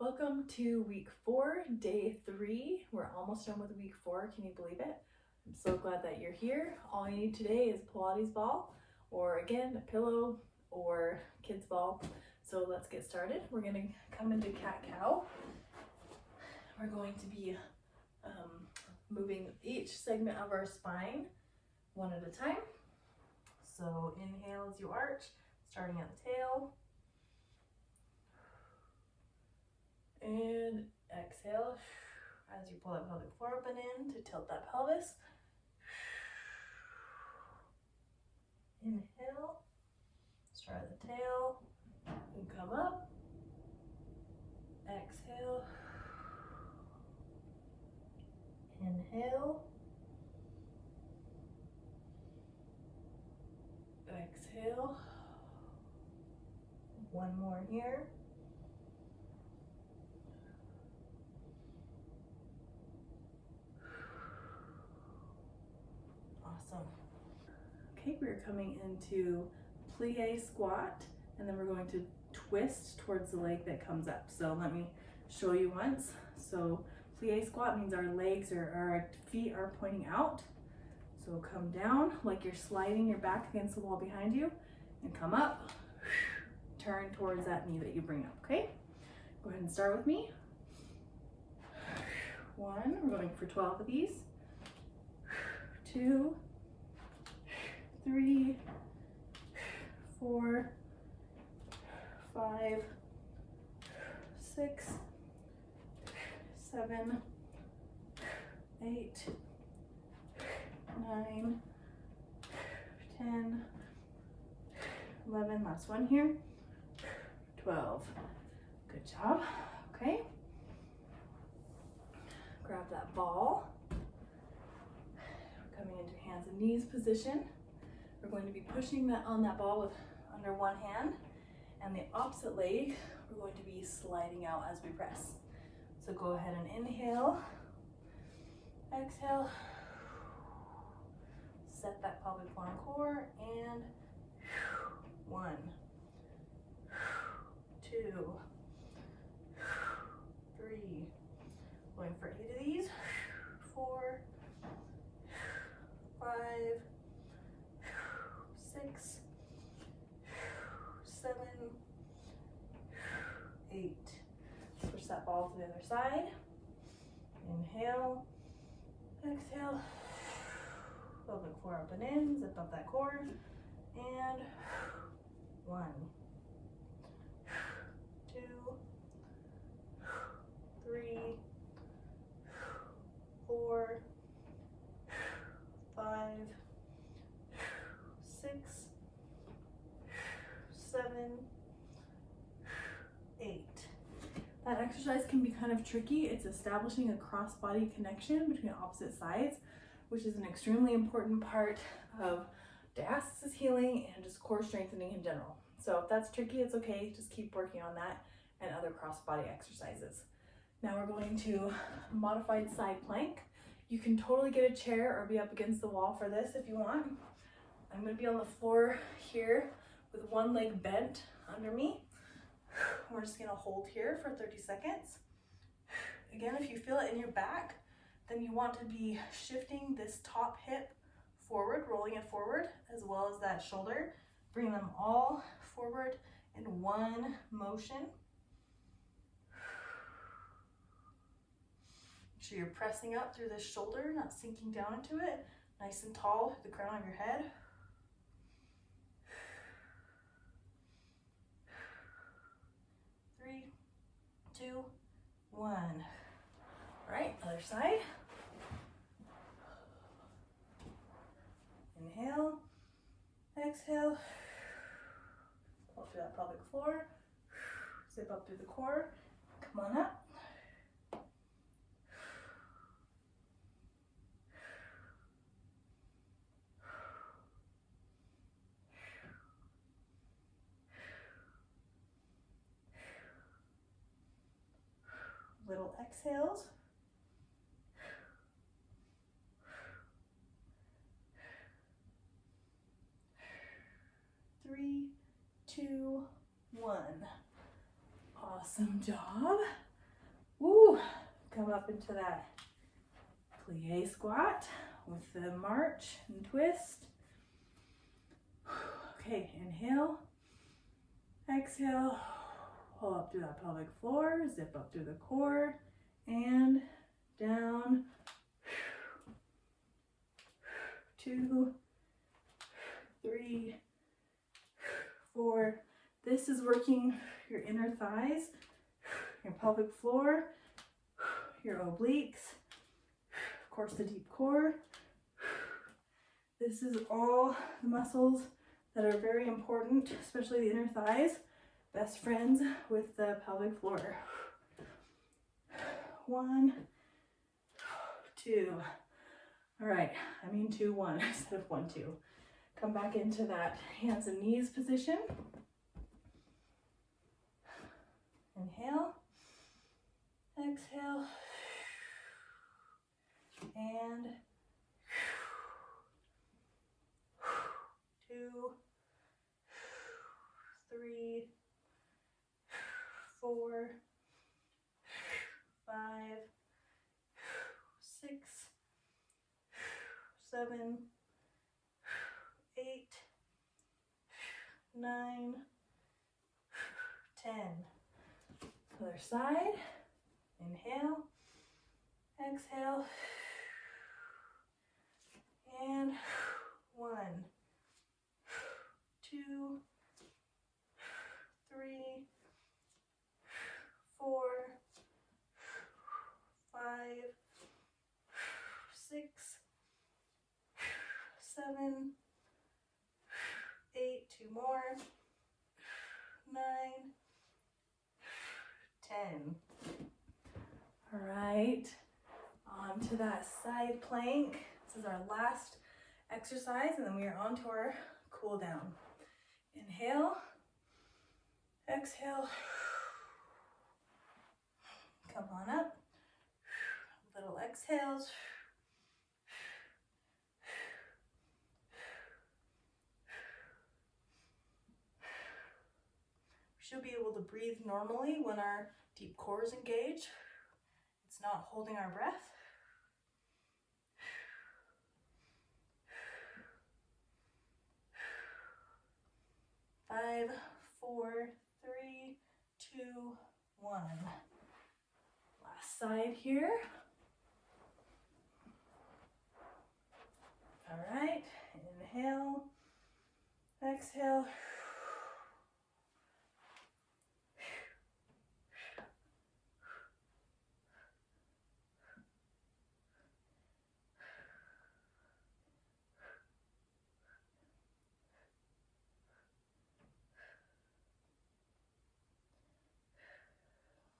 Welcome to week 4, day 3. We're almost done with week 4. Can you believe it? I'm so glad that you're here. All you need today is Pilates ball, or again, a pillow or kids ball. So let's get started. We're going to come into cat-cow. We're going to be moving each segment of our spine one at a time. So inhale as you arch, starting at the tail. And exhale as you pull that pelvic floor up and in to tilt that pelvis. Inhale, start at the tail and come up. Exhale. Inhale. Exhale. One more here. Awesome. Okay, we're coming into plie squat, and then we're going to twist towards the leg that comes up. So let me show you once. So plie squat means our legs or our feet are pointing out. So come down like you're sliding your back against the wall behind you, and come up, turn towards that knee that you bring up, okay? Go ahead and start with me. 1, we're going for 12 of these. 2, 3, 4, 5, 6, 7, 8, 9, 10, 11, last one here, 12. Good job. Okay. Grab that ball. We're coming into hands and knees position. We're going to be pushing that on that ball with under one hand, and the opposite leg we're going to be sliding out as we press. So go ahead and inhale, exhale, set that pelvic floor and core, and 1, 2, 3, going for 8 of these, 4, 5, 6, 7, 8. Switch that ball to the other side. Inhale, exhale, pelvic floor up and in, zip up that core, and 1, 2, 3, 4, 5, 6, 7, 8. That exercise can be kind of tricky. It's establishing a cross-body connection between opposite sides, which is an extremely important part of diastasis healing and just core strengthening in general. So if that's tricky, it's okay. Just keep working on that and other cross-body exercises. Now we're going to modified side plank. You can totally get a chair or be up against the wall for this if you want. I'm going to be on the floor here with one leg bent under me. We're just going to hold here for 30 seconds. Again, if you feel it in your back, then you want to be shifting this top hip forward, rolling it forward, as well as that shoulder. Bring them all forward in one motion. Make sure you're pressing up through this shoulder, not sinking down into it. Nice and tall through the crown of your head. 3, 2, 1. All right, other side. Inhale, exhale, pull through that pelvic floor, zip up through the core, come on up. Little exhales. 3, 2, 1. Awesome job. Woo! Come up into that plie squat with the march and twist. Okay, inhale, exhale, pull up through that pelvic floor, zip up through the core, and down. 2, 3, 4. This is working your inner thighs, your pelvic floor, your obliques, of course the deep core. This is all the muscles that are very important, especially the inner thighs, best friends with the pelvic floor. 1, 2. All right, I mean 2, 1 instead of 1, 2. Come back into that hands and knees position. Inhale, exhale, and 2, 3, 4, 5, 6, 7, 8, 9, 10. Other side. Inhale, exhale, and 1, 2, 3, 4, 5, 6, 7, 8, 2 more, 9, 10. All right, on to that side plank. This is our last exercise, and then we are on to our cool down. Inhale, exhale, come on up, little exhales. We should be able to breathe normally when our deep core is engaged. It's not holding our breath. 5, 4, 3, 2, 1. Last side here. All right, inhale, exhale.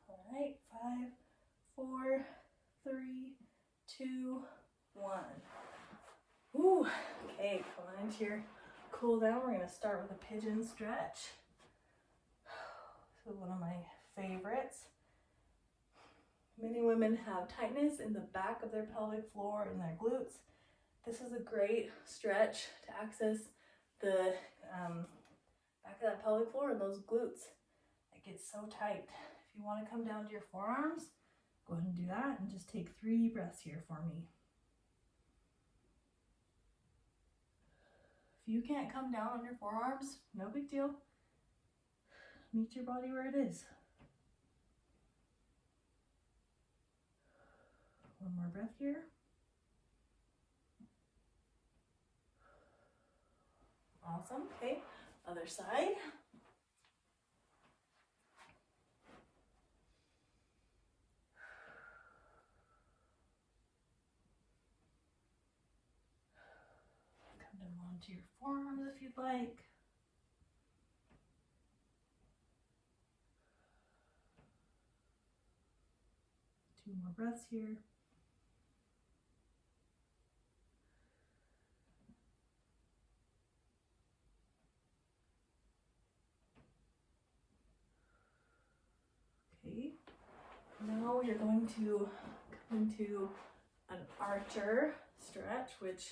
All right, 5, 4, 3, 2, 1. Ooh, okay, come on into your cool down. We're gonna start with a pigeon stretch. This is one of my favorites. Many women have tightness in the back of their pelvic floor and their glutes. This is a great stretch to access the back of that pelvic floor and those glutes. It gets so tight. If you want to come down to your forearms, go ahead and do that, and just take 3 breaths here for me. If you can't come down on your forearms, no big deal. Meet your body where it is. 1 more breath here. Awesome. Okay, other side. Come down onto your forearms if you'd like. Two more breaths here. Okay, now you're going to come into an archer stretch, which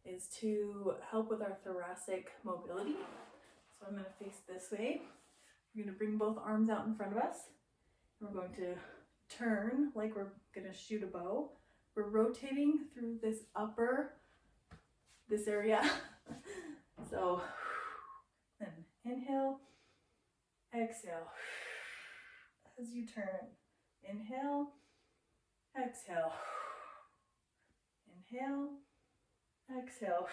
is to help with our thoracic mobility. So I'm going to face this way. We're going to bring both arms out in front of us. We're going to turn like we're gonna shoot a bow. We're rotating through this area. So then inhale, exhale. As you turn, inhale, exhale. Inhale, exhale.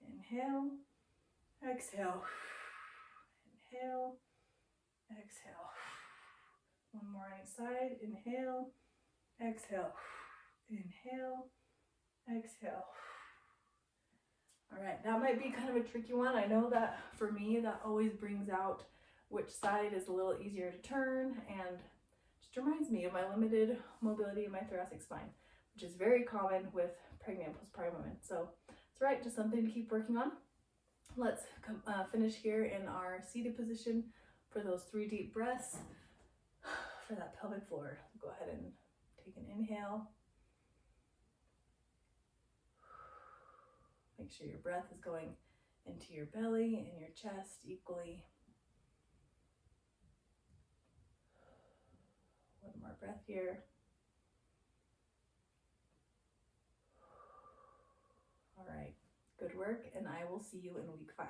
Inhale, exhale. Inhale, exhale. One more on each side. Inhale, exhale. Inhale, exhale. All right, that might be kind of a tricky one. I know that for me, that always brings out which side is a little easier to turn, and just reminds me of my limited mobility in my thoracic spine, which is very common with pregnant and postpartum women. So it's right, just something to keep working on. Let's finish here in our seated position for those 3 deep breaths for that pelvic floor. Go ahead and take an inhale. Make sure your breath is going into your belly and your chest equally. One more breath here. All right, good work, and I will see you in week 5.